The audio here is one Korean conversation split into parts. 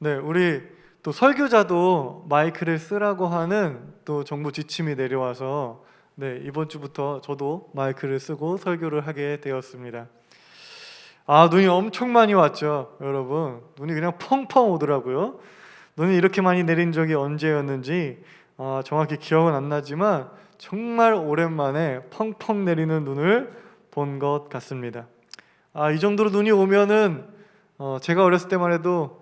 네, 우리 또 설교자도 마이크를 쓰라고 하는 또 정부 지침이 내려와서 네, 이번 주부터 저도 마이크를 쓰고 설교를 하게 되었습니다. 눈이 엄청 많이 왔죠, 여러분. 눈이 그냥 펑펑 오더라고요. 눈이 이렇게 많이 내린 적이 언제였는지 정확히 기억은 안 나지만 정말 오랜만에 펑펑 내리는 눈을 본 것 같습니다. 이 정도로 눈이 오면은 제가 어렸을 때만 해도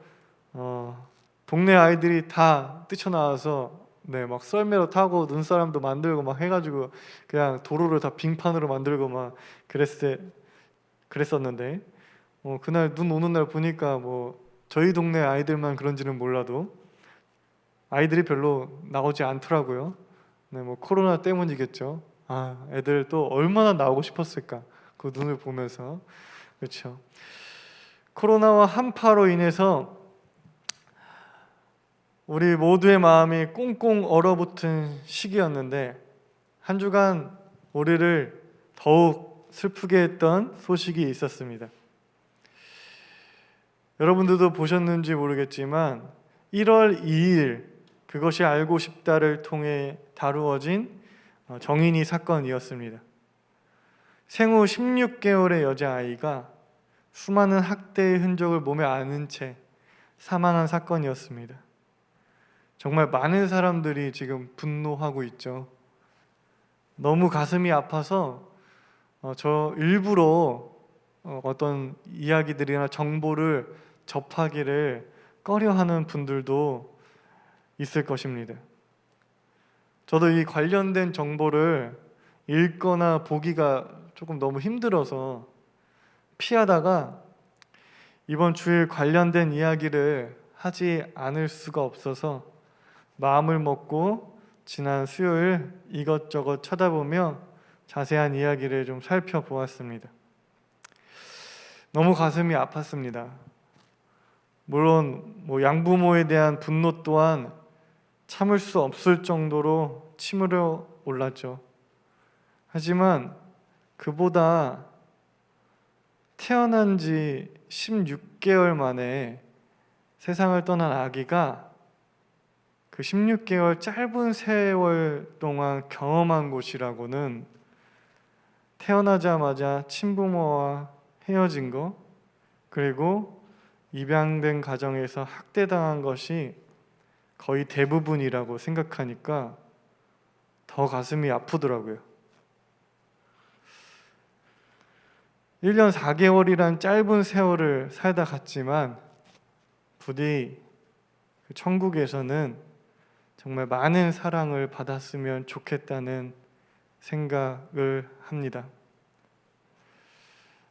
동네 아이들이 다 뛰쳐나와서 네, 막 썰매로 타고 눈사람도 만들고 막 해가지고 그냥 도로를 다 빙판으로 만들고 막 그랬었는데 그날 눈 오는 날 보니까 뭐 저희 동네 아이들만 그런지는 몰라도 아이들이 별로 나오지 않더라고요. 네, 뭐 코로나 때문이겠죠. 애들 또 얼마나 나오고 싶었을까 그 눈을 보면서. 그렇죠. 코로나와 한파로 인해서 우리 모두의 마음이 꽁꽁 얼어붙은 시기였는데 한 주간 우리를 더욱 슬프게 했던 소식이 있었습니다. 여러분들도 보셨는지 모르겠지만 1월 2일 그것이 알고 싶다를 통해 다루어진 정인이 사건이었습니다. 생후 16개월의 여자아이가 수많은 학대의 흔적을 몸에 안은 채 사망한 사건이었습니다. 정말 많은 사람들이 지금 분노하고 있죠. 너무 가슴이 아파서 저 일부러 어떤 이야기들이나 정보를 접하기를 꺼려하는 분들도 있을 것입니다. 저도 이 관련된 정보를 읽거나 보기가 조금 너무 힘들어서 피하다가 이번 주일 관련된 이야기를 하지 않을 수가 없어서 마음을 먹고 지난 수요일 이것저것 쳐다보며 자세한 이야기를 좀 살펴보았습니다. 너무 가슴이 아팠습니다. 물론 양부모에 대한 분노 또한 참을 수 없을 정도로 치밀어 올랐죠. 하지만 그보다 태어난 지 16개월 만에 세상을 떠난 아기가 그 16개월 짧은 세월 동안 경험한 것이라고는 태어나자마자 친부모와 헤어진 거, 그리고 입양된 가정에서 학대당한 것이 거의 대부분이라고 생각하니까 더 가슴이 아프더라고요. 1년 4개월이란 짧은 세월을 살다 갔지만 부디 천국에서는 정말 많은 사랑을 받았으면 좋겠다는 생각을 합니다.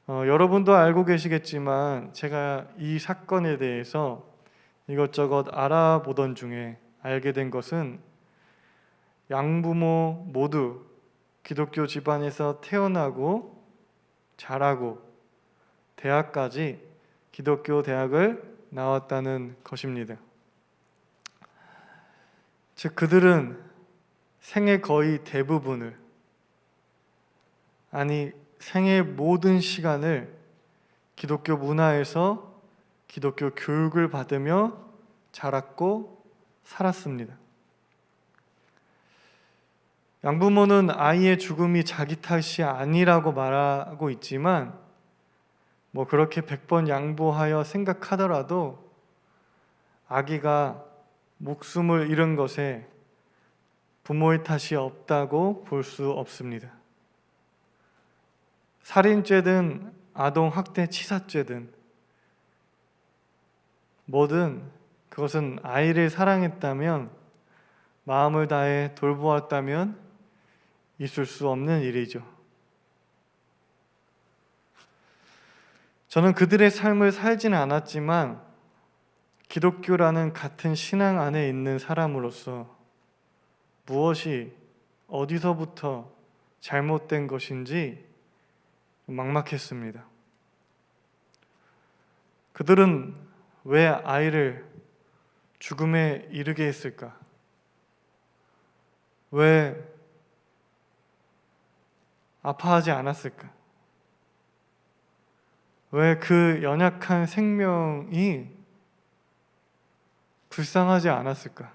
여러분도 알고 계시겠지만 제가 이 사건에 대해서 이것저것 알아보던 중에 알게 된 것은 양부모 모두 기독교 집안에서 태어나고 자라고 대학까지 기독교 대학을 나왔다는 것입니다. 즉 그들은 생의 거의 대부분을, 아니 생의 모든 시간을 기독교 문화에서 기독교 교육을 받으며 자랐고 살았습니다. 양부모는 아이의 죽음이 자기 탓이 아니라고 말하고 있지만 그렇게 100번 양보하여 생각하더라도 아기가 목숨을 잃은 것에 부모의 탓이 없다고 볼 수 없습니다. 살인죄든 아동학대 치사죄든 뭐든 그것은 아이를 사랑했다면, 마음을 다해 돌보았다면 있을 수 없는 일이죠. 저는 그들의 삶을 살지는 않았지만 기독교라는 같은 신앙 안에 있는 사람으로서 무엇이 어디서부터 잘못된 것인지 막막했습니다. 그들은 왜 아이를 죽음에 이르게 했을까? 왜 아파하지 않았을까? 왜 그 연약한 생명이 불쌍하지 않았을까?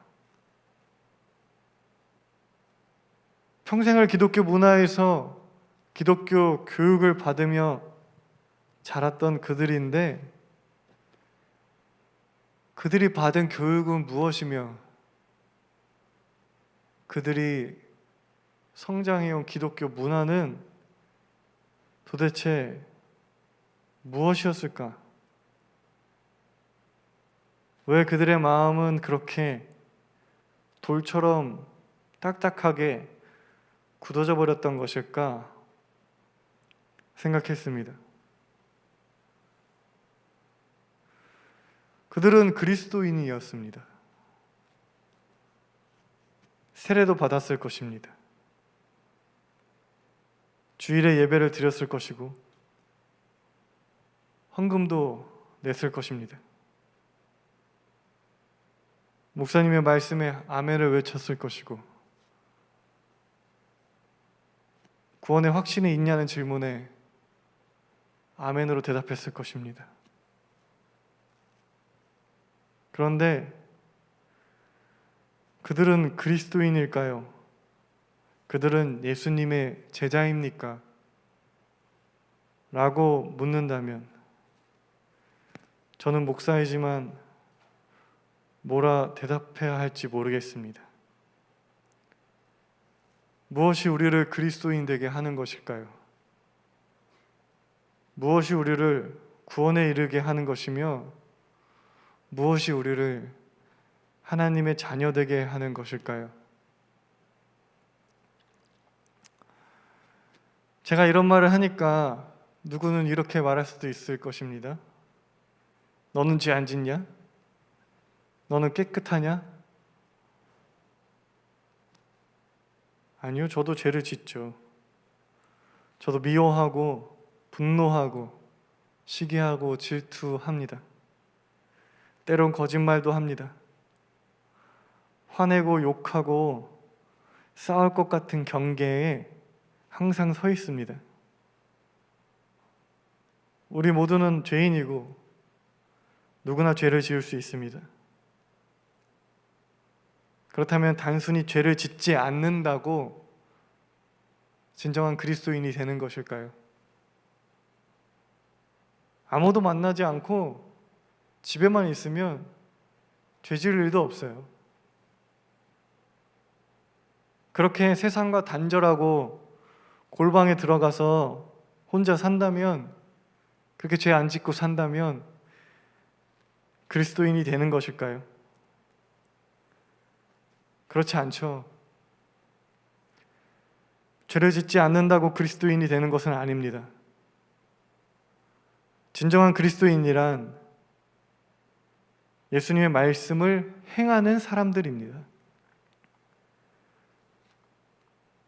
평생을 기독교 문화에서 기독교 교육을 받으며 자랐던 그들인데 그들이 받은 교육은 무엇이며 그들이 성장해온 기독교 문화는 도대체 무엇이었을까? 왜 그들의 마음은 그렇게 돌처럼 딱딱하게 굳어져 버렸던 것일까 생각했습니다. 그들은 그리스도인이었습니다. 세례도 받았을 것입니다. 주일에 예배를 드렸을 것이고 헌금도 냈을 것입니다. 목사님의 말씀에 아멘을 외쳤을 것이고 구원의 확신이 있냐는 질문에 아멘으로 대답했을 것입니다. 그런데 그들은 그리스도인일까요? 그들은 예수님의 제자입니까? 라고 묻는다면 저는 목사이지만 뭐라 대답해야 할지 모르겠습니다. 무엇이 우리를 그리스도인 되게 하는 것일까요? 무엇이 우리를 구원에 이르게 하는 것이며 무엇이 우리를 하나님의 자녀 되게 하는 것일까요? 제가 이런 말을 하니까 누구는 이렇게 말할 수도 있을 것입니다. 너는 죄 안 짓냐? 너는 깨끗하냐? 아니요, 저도 죄를 짓죠. 저도 미워하고 분노하고 시기하고 질투합니다. 때론 거짓말도 합니다. 화내고 욕하고 싸울 것 같은 경계에 항상 서 있습니다. 우리 모두는 죄인이고 누구나 죄를 지을 수 있습니다. 그렇다면 단순히 죄를 짓지 않는다고 진정한 그리스도인이 되는 것일까요? 아무도 만나지 않고 집에만 있으면 죄 지을 일도 없어요. 그렇게 세상과 단절하고 골방에 들어가서 혼자 산다면, 그렇게 죄 안 짓고 산다면 그리스도인이 되는 것일까요? 그렇지 않죠. 죄를 짓지 않는다고 그리스도인이 되는 것은 아닙니다. 진정한 그리스도인이란 예수님의 말씀을 행하는 사람들입니다.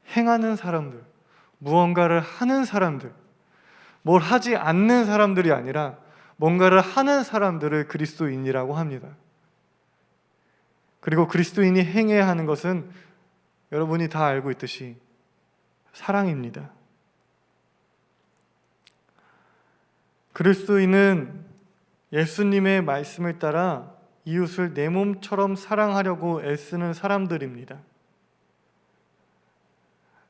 행하는 사람들, 무언가를 하는 사람들, 뭘 하지 않는 사람들이 아니라 뭔가를 하는 사람들을 그리스도인이라고 합니다. 그리고 그리스도인이 행해야 하는 것은 여러분이 다 알고 있듯이 사랑입니다. 그리스도인은 예수님의 말씀을 따라 이웃을 내 몸처럼 사랑하려고 애쓰는 사람들입니다.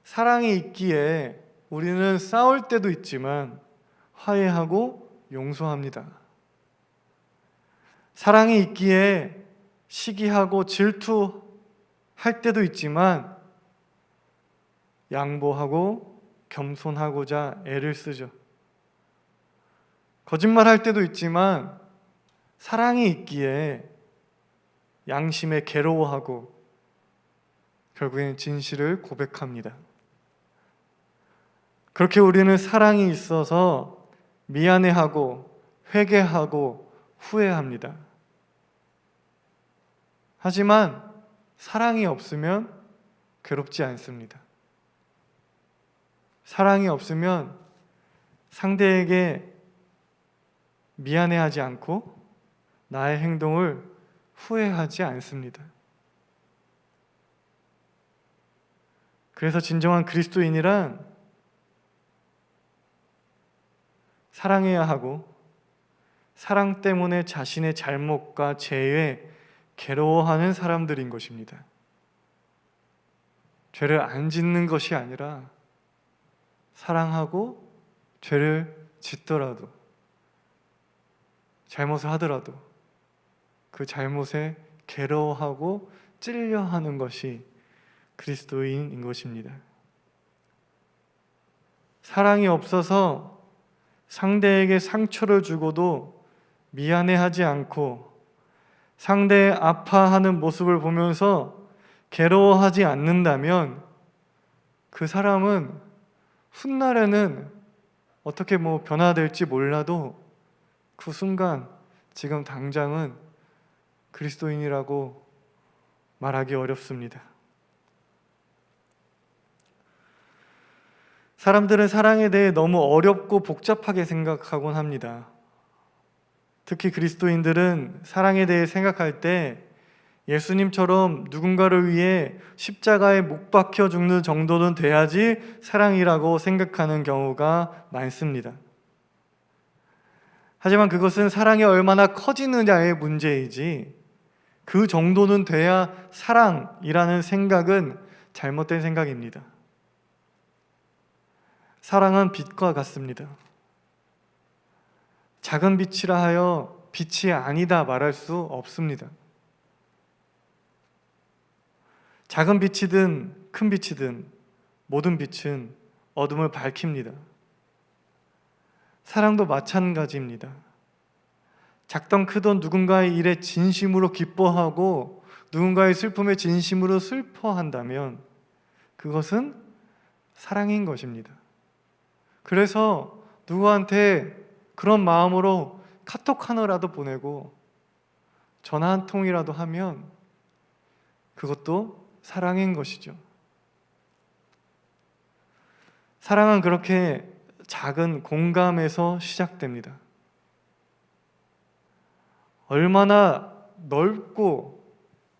사랑이 있기에 우리는 싸울 때도 있지만 화해하고 용서합니다. 사랑이 있기에 시기하고 질투할 때도 있지만 양보하고 겸손하고자 애를 쓰죠. 거짓말할 때도 있지만 사랑이 있기에 양심에 괴로워하고 결국엔 진실을 고백합니다. 그렇게 우리는 사랑이 있어서 미안해하고 회개하고 후회합니다. 하지만 사랑이 없으면 괴롭지 않습니다. 사랑이 없으면 상대에게 미안해하지 않고 나의 행동을 후회하지 않습니다. 그래서 진정한 그리스도인이란 사랑해야 하고 사랑 때문에 자신의 잘못과 죄에 괴로워하는 사람들인 것입니다. 죄를 안 짓는 것이 아니라 사랑하고 죄를 짓더라도, 잘못을 하더라도 그 잘못에 괴로워하고 찔려하는 것이 그리스도인인 것입니다. 사랑이 없어서 상대에게 상처를 주고도 미안해하지 않고 상대의 아파하는 모습을 보면서 괴로워하지 않는다면 그 사람은 훗날에는 어떻게 변화될지 몰라도 그 순간 지금 당장은 그리스도인이라고 말하기 어렵습니다. 사람들은 사랑에 대해 너무 어렵고 복잡하게 생각하곤 합니다. 특히 그리스도인들은 사랑에 대해 생각할 때 예수님처럼 누군가를 위해 십자가에 못 박혀 죽는 정도는 돼야지 사랑이라고 생각하는 경우가 많습니다. 하지만 그것은 사랑이 얼마나 커지느냐의 문제이지 그 정도는 돼야 사랑이라는 생각은 잘못된 생각입니다. 사랑은 빛과 같습니다. 작은 빛이라 하여 빛이 아니다 말할 수 없습니다. 작은 빛이든 큰 빛이든 모든 빛은 어둠을 밝힙니다. 사랑도 마찬가지입니다. 작던 크던 누군가의 일에 진심으로 기뻐하고 누군가의 슬픔에 진심으로 슬퍼한다면 그것은 사랑인 것입니다. 그래서 누구한테 그런 마음으로 카톡 하나라도 보내고 전화 한 통이라도 하면 그것도 사랑인 것이죠. 사랑은 그렇게 작은 공감에서 시작됩니다. 얼마나 넓고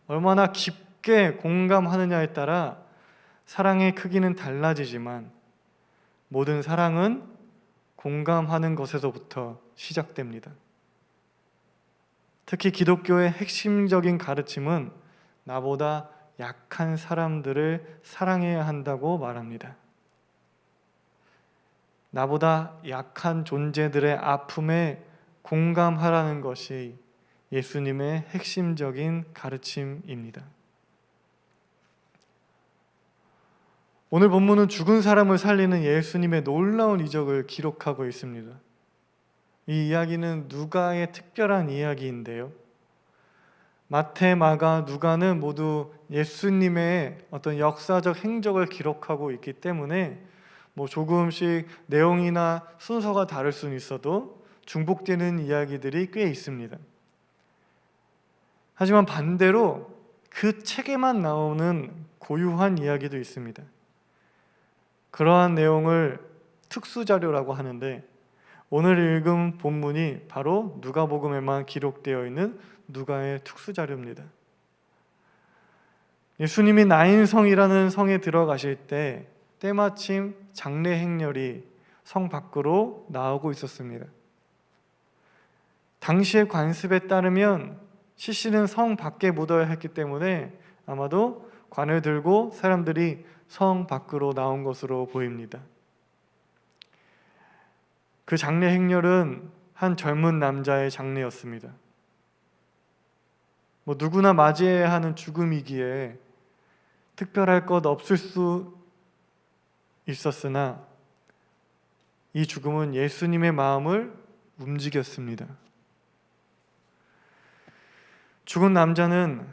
얼마나 깊게 공감하느냐에 따라 사랑의 크기는 달라지지만 모든 사랑은 공감하는 것에서부터 시작됩니다. 특히 기독교의 핵심적인 가르침은 나보다 약한 사람들을 사랑해야 한다고 말합니다. 나보다 약한 존재들의 아픔에 공감하라는 것이 예수님의 핵심적인 가르침입니다. 오늘 본문은 죽은 사람을 살리는 예수님의 놀라운 이적을 기록하고 있습니다. 이 이야기는 누가의 특별한 이야기인데요. 마태, 마가, 누가는 모두 예수님의 어떤 역사적 행적을 기록하고 있기 때문에 조금씩 내용이나 순서가 다를 수는 있어도 중복되는 이야기들이 꽤 있습니다. 하지만 반대로 그 책에만 나오는 고유한 이야기도 있습니다. 그러한 내용을 특수자료라고 하는데 오늘 읽은 본문이 바로 누가복음에만 기록되어 있는 누가의 특수자료입니다. 예수님이 나인성이라는 성에 들어가실 때 때마침 장례 행렬이 성 밖으로 나오고 있었습니다. 당시의 관습에 따르면 시신은 성 밖에 묻어야 했기 때문에 아마도 관을 들고 사람들이 성 밖으로 나온 것으로 보입니다. 그 장례 행렬은 한 젊은 남자의 장례였습니다. 누구나 맞이해야 하는 죽음이기에 특별할 것 없을 수 있었으나 이 죽음은 예수님의 마음을 움직였습니다. 죽은 남자는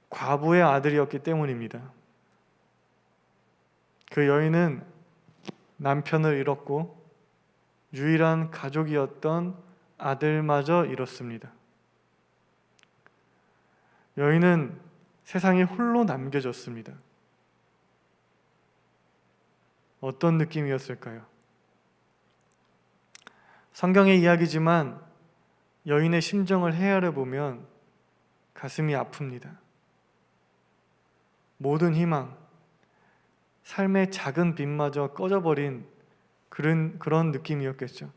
과부의 아들이었기 때문입니다. 그 여인은 남편을 잃었고 유일한 가족이었던 아들마저 잃었습니다. 여인은 세상에 홀로 남겨졌습니다. 어떤 느낌이었을까요? 성경의 이야기지만 여인의 심정을 헤아려 보면 가슴이 아픕니다. 모든 희망, 삶의 작은 빛마저 꺼져버린 그런 느낌이었겠죠.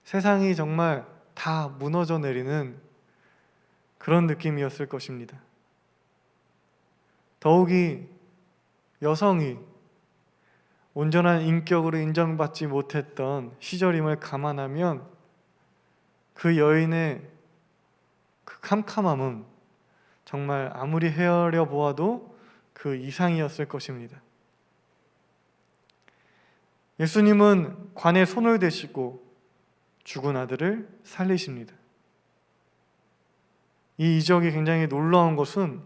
세상이 정말 다 무너져 내리는 그런 느낌이었을 것입니다. 더욱이 여성이 온전한 인격으로 인정받지 못했던 시절임을 감안하면 그 여인의 그 캄캄함은 정말 아무리 헤아려 보아도 그 이상이었을 것입니다. 예수님은 관에 손을 대시고 죽은 아들을 살리십니다. 이 이적이 굉장히 놀라운 것은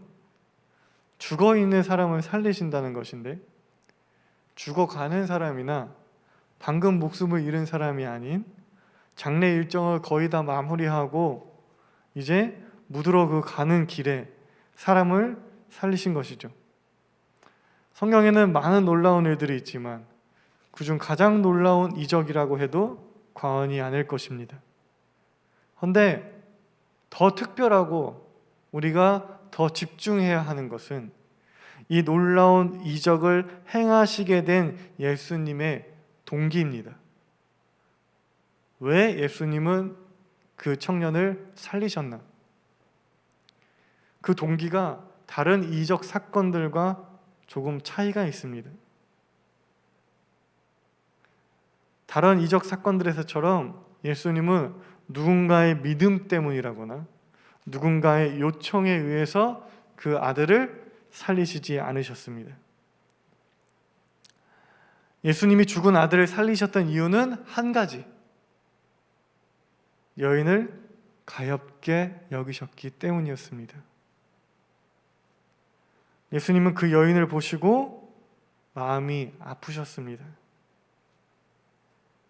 죽어있는 사람을 살리신다는 것인데, 죽어가는 사람이나 방금 목숨을 잃은 사람이 아닌 장례 일정을 거의 다 마무리하고 이제 묻으러 그 가는 길에 사람을 살리신 것이죠. 성경에는 많은 놀라운 일들이 있지만 그중 가장 놀라운 이적이라고 해도 과언이 아닐 것입니다. 그런데 더 특별하고 우리가 더 집중해야 하는 것은 이 놀라운 이적을 행하시게 된 예수님의 동기입니다. 왜 예수님은 그 청년을 살리셨나? 그 동기가 다른 이적 사건들과 조금 차이가 있습니다. 다른 이적 사건들에서처럼 예수님은 누군가의 믿음 때문이라거나 누군가의 요청에 의해서 그 아들을 살리시지 않으셨습니다. 예수님이 죽은 아들을 살리셨던 이유는 한 가지, 여인을 가엾게 여기셨기 때문이었습니다. 예수님은 그 여인을 보시고 마음이 아프셨습니다.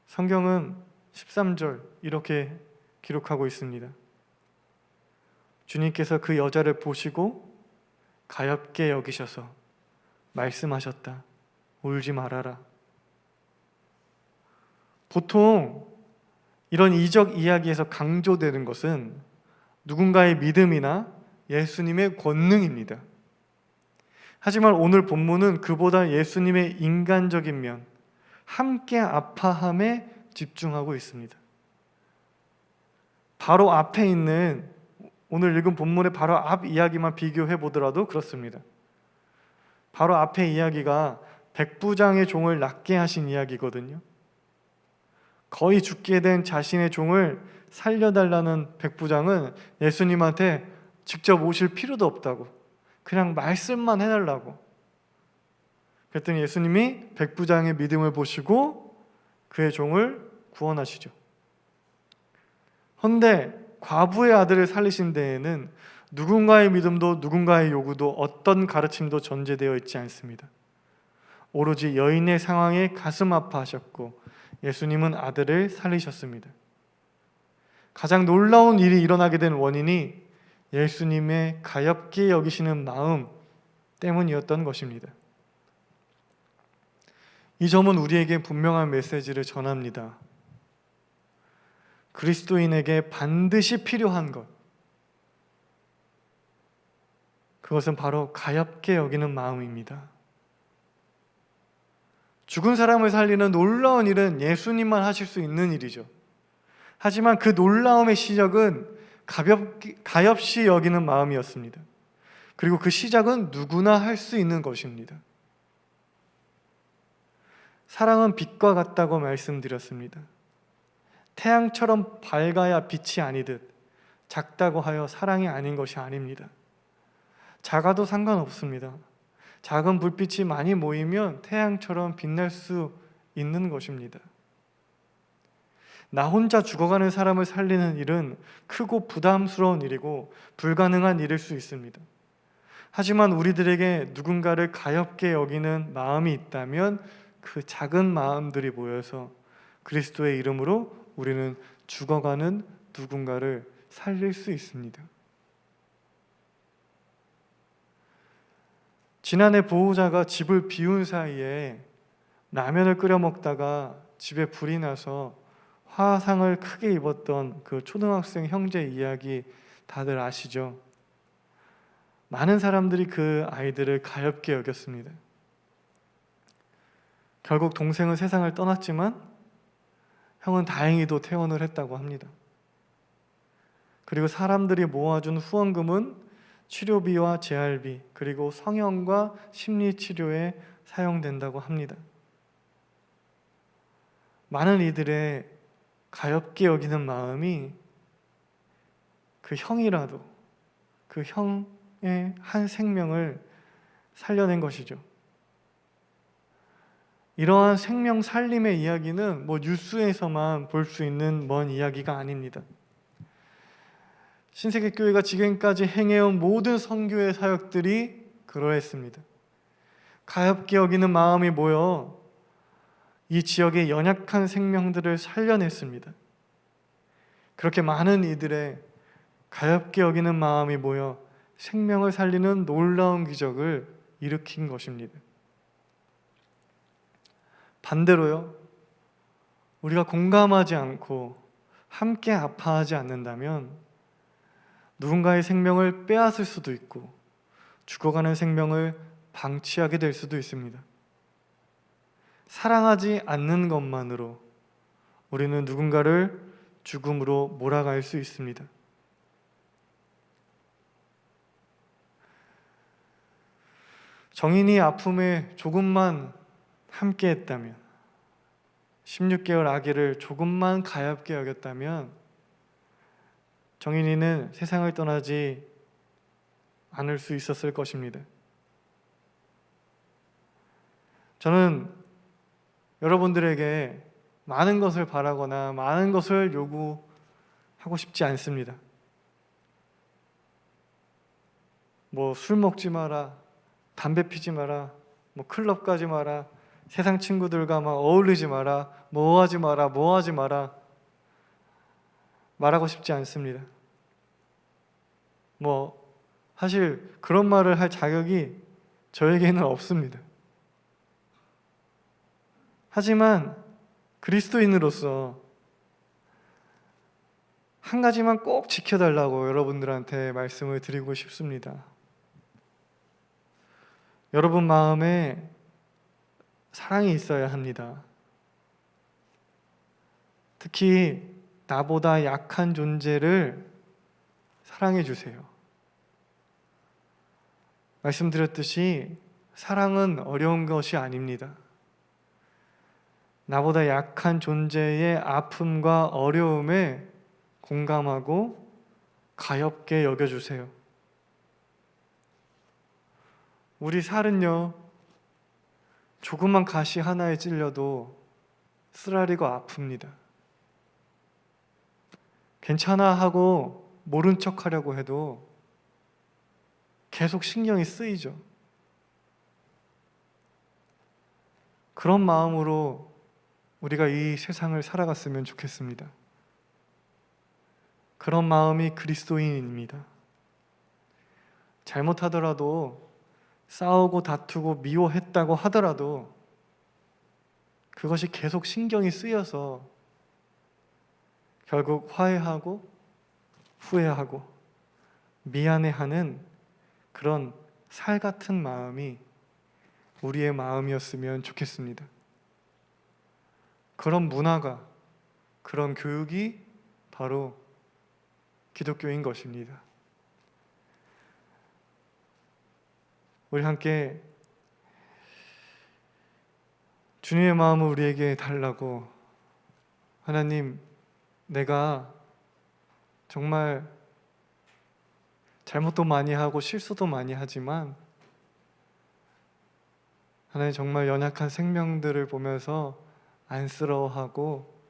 성경은 13절 이렇게 기록하고 있습니다. 주님께서 그 여자를 보시고 가엾게 여기셔서 말씀하셨다. 울지 말아라. 보통 이런 이적 이야기에서 강조되는 것은 누군가의 믿음이나 예수님의 권능입니다. 하지만 오늘 본문은 그보다 예수님의 인간적인 면, 함께 아파함에 집중하고 있습니다. 바로 앞에 있는 오늘 읽은 본문의 바로 앞 이야기만 비교해 보더라도 그렇습니다. 바로 앞의 이야기가 백부장의 종을 낫게 하신 이야기거든요. 거의 죽게 된 자신의 종을 살려달라는 백부장은 예수님한테 직접 오실 필요도 없다고, 그냥 말씀만 해달라고. 그랬더니 예수님이 백부장의 믿음을 보시고 그의 종을 구원하시죠. 그런데 과부의 아들을 살리신 데에는 누군가의 믿음도 누군가의 요구도 어떤 가르침도 전제되어 있지 않습니다. 오로지 여인의 상황에 가슴 아파하셨고 예수님은 아들을 살리셨습니다. 가장 놀라운 일이 일어나게 된 원인이 예수님의 가엾게 여기시는 마음 때문이었던 것입니다. 이 점은 우리에게 분명한 메시지를 전합니다. 그리스도인에게 반드시 필요한 것, 그것은 바로 가엾게 여기는 마음입니다. 죽은 사람을 살리는 놀라운 일은 예수님만 하실 수 있는 일이죠. 하지만 그 놀라움의 시작은 가엾이 여기는 마음이었습니다. 그리고 그 시작은 누구나 할 수 있는 것입니다. 사랑은 빛과 같다고 말씀드렸습니다. 태양처럼 밝아야 빛이 아니듯 작다고 하여 사랑이 아닌 것이 아닙니다. 작아도 상관없습니다. 작은 불빛이 많이 모이면 태양처럼 빛날 수 있는 것입니다. 나 혼자 죽어가는 사람을 살리는 일은 크고 부담스러운 일이고 불가능한 일일 수 있습니다. 하지만 우리들에게 누군가를 가엾게 여기는 마음이 있다면 그 작은 마음들이 모여서 그리스도의 이름으로 우리는 죽어가는 누군가를 살릴 수 있습니다. 지난해 보호자가 집을 비운 사이에 라면을 끓여 먹다가 집에 불이 나서 화상을 크게 입었던 그 초등학생 형제 이야기 다들 아시죠? 많은 사람들이 그 아이들을 가엾게 여겼습니다. 결국 동생은 세상을 떠났지만 형은 다행히도 퇴원을 했다고 합니다. 그리고 사람들이 모아준 후원금은 치료비와 재활비, 그리고 성형과 심리치료에 사용된다고 합니다. 많은 이들의 가엾게 여기는 마음이 그 형이라도 그 형의 한 생명을 살려낸 것이죠. 이러한 생명 살림의 이야기는 뉴스에서만 볼 수 있는 먼 이야기가 아닙니다. 신세계교회가 지금까지 행해온 모든 선교의 사역들이 그러했습니다. 가엾게 여기는 마음이 모여 이 지역의 연약한 생명들을 살려냈습니다. 그렇게 많은 이들의 가엾게 여기는 마음이 모여 생명을 살리는 놀라운 기적을 일으킨 것입니다. 반대로요, 우리가 공감하지 않고 함께 아파하지 않는다면 누군가의 생명을 빼앗을 수도 있고 죽어가는 생명을 방치하게 될 수도 있습니다. 사랑하지 않는 것만으로 우리는 누군가를 죽음으로 몰아갈 수 있습니다. 정인이 아픔에 조금만 함께 했다면, 16개월 아기를 조금만 가엾게 여겼다면 정인이는 세상을 떠나지 않을 수 있었을 것입니다. 저는 여러분들에게 많은 것을 바라거나 많은 것을 요구하고 싶지 않습니다. 술 먹지 마라, 담배 피지 마라, 클럽 가지 마라, 세상 친구들과 어울리지 마라, 뭐 하지 마라 말하고 싶지 않습니다. 사실 그런 말을 할 자격이 저에게는 없습니다. 하지만 그리스도인으로서 한 가지만 꼭 지켜달라고 여러분들한테 말씀을 드리고 싶습니다. 여러분 마음에 사랑이 있어야 합니다. 특히 나보다 약한 존재를 사랑해 주세요. 말씀드렸듯이 사랑은 어려운 것이 아닙니다. 나보다 약한 존재의 아픔과 어려움에 공감하고 가엾게 여겨주세요. 우리 살은요, 조그만 가시 하나에 찔려도 쓰라리고 아픕니다. 괜찮아 하고 모른 척 하려고 해도 계속 신경이 쓰이죠. 그런 마음으로 우리가 이 세상을 살아갔으면 좋겠습니다. 그런 마음이 그리스도인입니다. 잘못하더라도, 싸우고 다투고 미워했다고 하더라도 그것이 계속 신경이 쓰여서 결국 화해하고 후회하고 미안해하는 그런 살 같은 마음이 우리의 마음이었으면 좋겠습니다. 그런 문화가, 그런 교육이 바로 기독교인 것입니다. 우리 함께 주님의 마음을 우리에게 달라고, 하나님, 내가 정말 잘못도 많이 하고 실수도 많이 하지만 하나님, 정말 연약한 생명들을 보면서 안쓰러워하고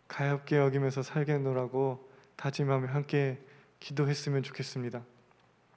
가엾게 여기면서 살겠노라고 다짐하며 함께 기도했으면 좋겠습니다.